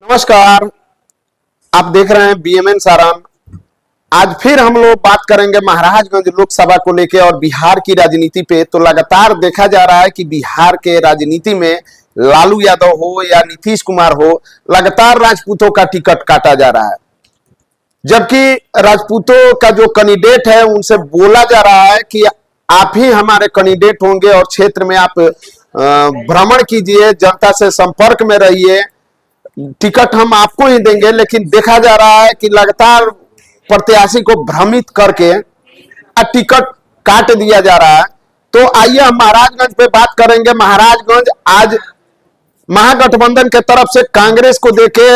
नमस्कार, आप देख रहे हैं बीएमएन साराम। आज फिर हम लोग बात करेंगे महाराजगंज लोकसभा को लेकर और बिहार की राजनीति पे। तो लगातार देखा जा रहा है कि बिहार के राजनीति में लालू यादव हो या नीतीश कुमार हो, लगातार राजपूतों का टिकट काटा जा रहा है। जबकि राजपूतों का जो कैंडिडेट है उनसे बोला जा रहा है कि आप ही हमारे कैंडिडेट होंगे और क्षेत्र में आप भ्रमण कीजिए, जनता से संपर्क में रहिए, टिकट हम आपको ही देंगे। लेकिन देखा जा रहा है कि लगातार प्रत्याशी को भ्रमित करके टिकट काट दिया जा रहा है। तो आइए हम महाराजगंज पे बात करेंगे। महाराजगंज आज महागठबंधन के तरफ से कांग्रेस को देके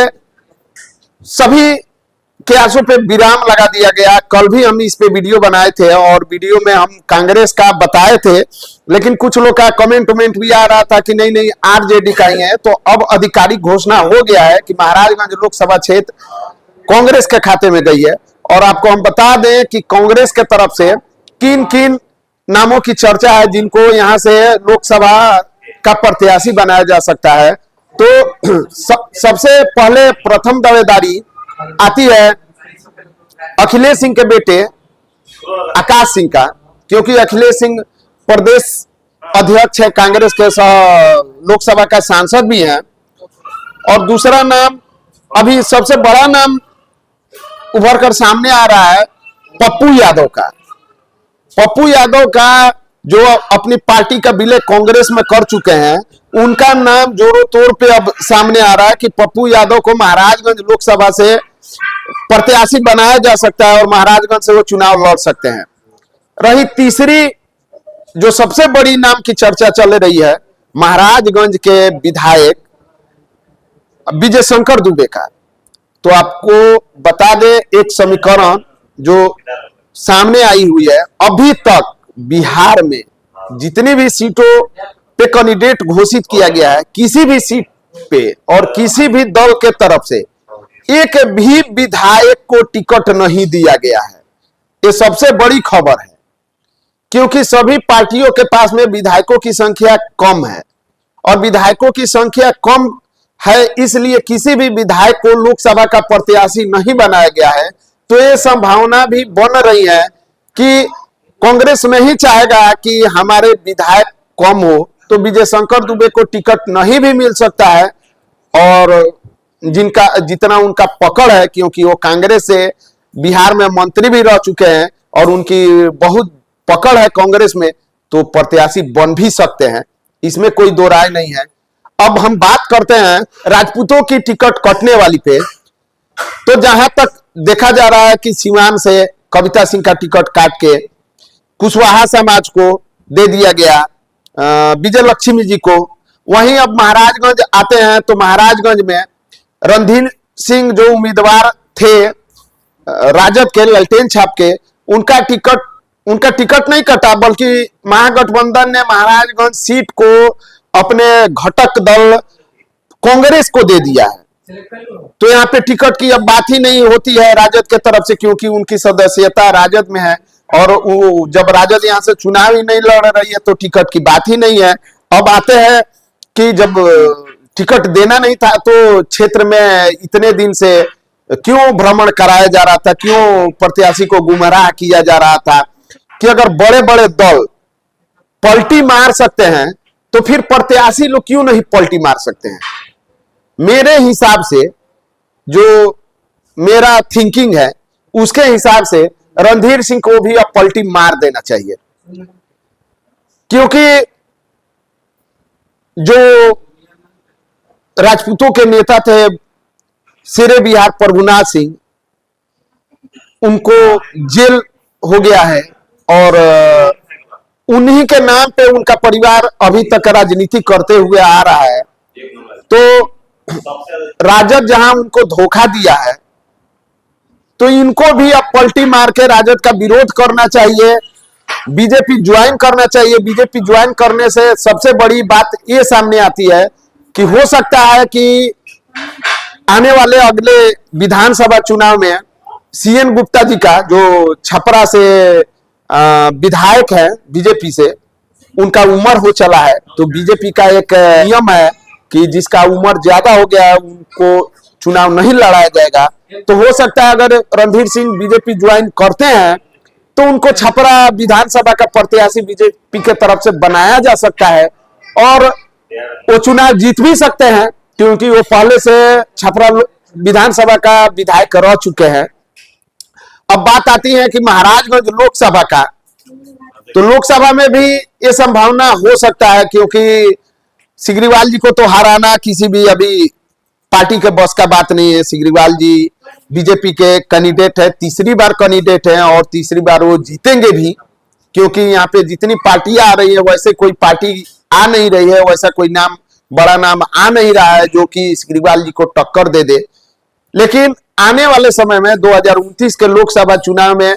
सभी प्रयासों पे विराम लगा दिया गया। कल भी हम इस पे वीडियो बनाए थे और वीडियो में हम कांग्रेस का बताए थे, लेकिन कुछ लोग का कमेंट भी आ रहा था कि नहीं आरजेडी का ही है। तो अब आधिकारिक घोषणा हो गया है कि महाराजगंज लोकसभा क्षेत्र कांग्रेस के खाते में गई है। और आपको हम बता दें कि कांग्रेस के तरफ से किन किन नामों की चर्चा है जिनको यहां से लोकसभा का प्रत्याशी बनाया जा सकता है। तो सबसे पहले प्रथम दावेदारी आती है अखिलेश सिंह के बेटे आकाश सिंह का, क्योंकि अखिलेश सिंह प्रदेश अध्यक्ष है कांग्रेस के, लोकसभा का सांसद भी हैं। और दूसरा नाम, अभी सबसे बड़ा नाम उभर कर सामने आ रहा है पप्पू यादव का। पप्पू यादव का जो अपनी पार्टी का विलय कांग्रेस में कर चुके हैं, उनका नाम जोरों तौर पे अब सामने आ रहा है कि पप्पू यादव को महाराजगंज लोकसभा से प्रत्याशी बनाया जा सकता है और महाराजगंज से वो चुनाव लड़ सकते हैं। रही तीसरी जो सबसे बड़ी नाम की चर्चा चल रही है, महाराजगंज के विधायक विजय शंकर दुबे का। तो आपको बता दे, एक समीकरण जो सामने आई हुई है, अभी तक बिहार में जितनी भी सीटों पे कैंडिडेट घोषित किया गया है, किसी भी सीट पे और किसी भी दल के तरफ से एक भी विधायक को टिकट नहीं दिया गया है। ये सबसे बड़ी खबर है, क्योंकि सभी पार्टियों के पास में विधायकों की संख्या कम है और विधायकों की संख्या कम है, इसलिए किसी भी विधायक को लोकसभा का प्रत्याशी नहीं बनाया गया है। तो ये संभावना भी बन रही है कि कांग्रेस नहीं चाहेगा कि हमारे विधायक कम हो, तो विजय शंकर दुबे को टिकट नहीं भी मिल सकता है। और जिनका जितना उनका पकड़ है, क्योंकि वो कांग्रेस से बिहार में मंत्री भी रह चुके हैं और उनकी बहुत पकड़ है कांग्रेस में, तो प्रत्याशी बन भी सकते हैं, इसमें कोई दो राय नहीं है। अब हम बात करते हैं राजपूतों की टिकट कटने वाली पे। तो जहां तक देखा जा रहा है कि सीवान से कविता सिंह का टिकट काट के कुशवाहा समाज को दे दिया गया, विजय लक्ष्मी जी को। वहीं अब महाराजगंज आते हैं तो महाराजगंज में रणधीर सिंह जो उम्मीदवार थे राजद के, ललटेन छाप के, उनका टिकट नहीं कटा, बल्कि महागठबंधन ने महाराजगंज सीट को अपने घटक दल कांग्रेस को दे दिया है। तो यहाँ पे टिकट की अब बात ही नहीं होती है राजद के तरफ से, क्योंकि उनकी सदस्यता राजद में है और जब राजद यहाँ से चुनाव ही नहीं लड़ रही है तो टिकट की बात ही नहीं है। अब आते हैं कि जब टिकट देना नहीं था तो क्षेत्र में इतने दिन से क्यों भ्रमण कराया जा रहा था, क्यों प्रत्याशी को गुमराह किया जा रहा था कि अगर बड़े बड़े दल पलटी मार सकते हैं तो फिर प्रत्याशी लोग क्यों नहीं पलटी मार सकते हैं। मेरे हिसाब से, जो मेरा थिंकिंग है, उसके हिसाब से रणधीर सिंह को भी अब पलटी मार देना चाहिए, क्योंकि जो राजपूतों के नेता थे शेरे बिहार प्रभुनाथ सिंह, उनको जेल हो गया है और उन्हीं के नाम पे उनका परिवार अभी तक राजनीति करते हुए आ रहा है। तो राजद जहां उनको धोखा दिया है, तो इनको भी अब पलटी मार के राजद का विरोध करना चाहिए, बीजेपी ज्वाइन करना चाहिए। बीजेपी ज्वाइन करने से सबसे बड़ी बात ये सामने आती है कि हो सकता है कि आने वाले अगले विधानसभा चुनाव में सीएन गुप्ता जी का, जो छपरा से विधायक है बीजेपी से, उनका उम्र हो चला है। तो बीजेपी का एक नियम है कि जिसका उम्र ज्यादा हो गया है उनको चुनाव नहीं लड़ाया जाएगा, तो हो सकता है अगर रणधीर सिंह बीजेपी ज्वाइन करते हैं तो उनको छपरा विधानसभा का प्रत्याशी बीजेपी के तरफ से बनाया जा सकता है और वो चुनाव जीत भी सकते हैं, क्योंकि वो पहले से छपरा विधानसभा का विधायक रह चुके हैं। अब बात आती है कि महाराजगंज लोकसभा का, तो लोकसभा में भी ये संभावना हो सकता है, क्योंकि सिग्रीवाल जी को तो हराना किसी भी अभी पार्टी के बस का बात नहीं है। सिग्रीवाल जी बीजेपी के कैंडिडेट है, तीसरी बार कैंडिडेट है और तीसरी बार वो जीतेंगे भी, क्योंकि यहाँ पे जितनी पार्टियां आ रही है वैसे कोई पार्टी आ नहीं रही है, वैसा कोई नाम, बड़ा नाम आ नहीं रहा है जो कि सिग्रीवाल जी को टक्कर दे दे। लेकिन आने वाले समय में 2029 के लोकसभा चुनाव में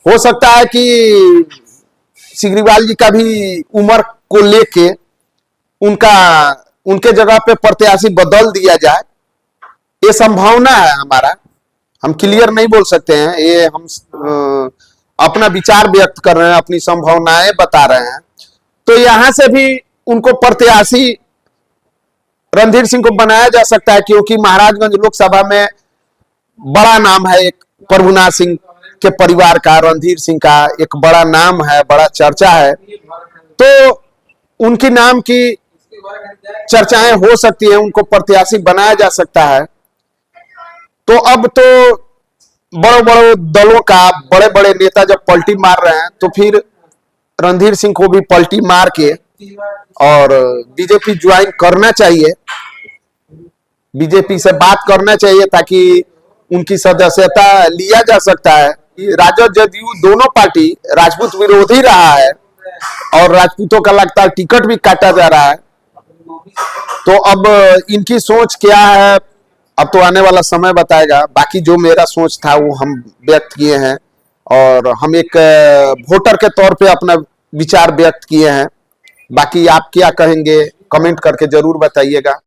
हो सकता है कि सिग्रीवाल जी का भी उम्र को लेके उनके जगह पे प्रत्याशी बदल दिया जाए, ये संभावना है हमारा। हम क्लियर नहीं बोल सकते हैं, ये हम अपना विचार व्यक्त कर रहे हैं, अपनी संभावनाएं बता रहे हैं। तो यहां से भी उनको प्रत्याशी रणधीर सिंह को बनाया जा सकता है, क्योंकि महाराजगंज लोकसभा में बड़ा नाम है, एक प्रभुनाथ सिंह के परिवार का, रणधीर सिंह का एक बड़ा नाम है, बड़ा चर्चा है, तो उनकी नाम की चर्चाएं हो सकती है, उनको प्रत्याशी बनाया जा सकता है। तो अब तो बड़े बड़े दलों का बड़े बड़े नेता जब पलटी मार रहे हैं, तो फिर रणधीर सिंह को भी पलटी मार के और बीजेपी ज्वाइन करना चाहिए, बीजेपी से बात करना चाहिए, ताकि उनकी सदस्यता लिया जा सकता है। राजद जदयू दोनों पार्टी राजपूत विरोधी रहा है और राजपूतों का लगता है टिकट भी काटा जा रहा है। तो अब इनकी सोच क्या है, अब तो आने वाला समय बताएगा। बाकी जो मेरा सोच था वो हम व्यक्त किए हैं और हम एक वोटर के तौर पे अपना विचार व्यक्त किए हैं। बाकी आप क्या कहेंगे कमेंट करके जरूर बताइएगा।